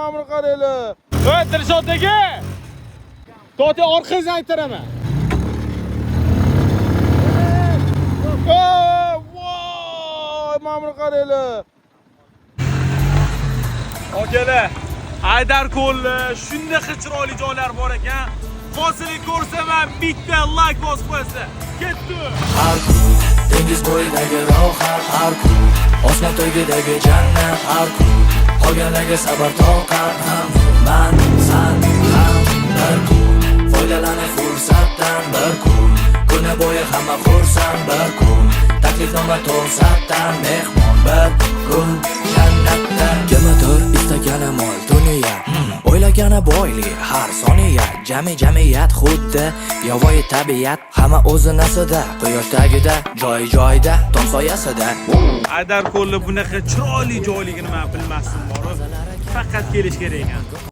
ma'mur qaranglar. Voy, Dilshod aka. To'ti orqangizdan aytiraman. Voy, ma'mur qaranglar. Akalar, Haydar ko'lli shunday chiroyli joylar bor ekan. Hozirlik ko'rsam ham bitta like bosib qo'ysa. Ketdi. Har kun dengiz bo'yidagi rohat, har kun osmon tagidagi jannat, har kun qolganlarga sabr toqat ham man san ham bir kun foydalanib fursatdan bir kun kuni bo'yi hamma xursand bir kun taklifnoma to'satdan mehmon bir kun jannatda kimdir istagani mol dunyo o'ylagani boylik har soniya jamiyat xuddi yovvoyi tabiat hamma o'z nasida quyosh tagida joy-joyda tom soyasida Haydar ko'lli bunaqa chiroyli joyligini men bilmasdim bor. Faqat kelish kerak ekan.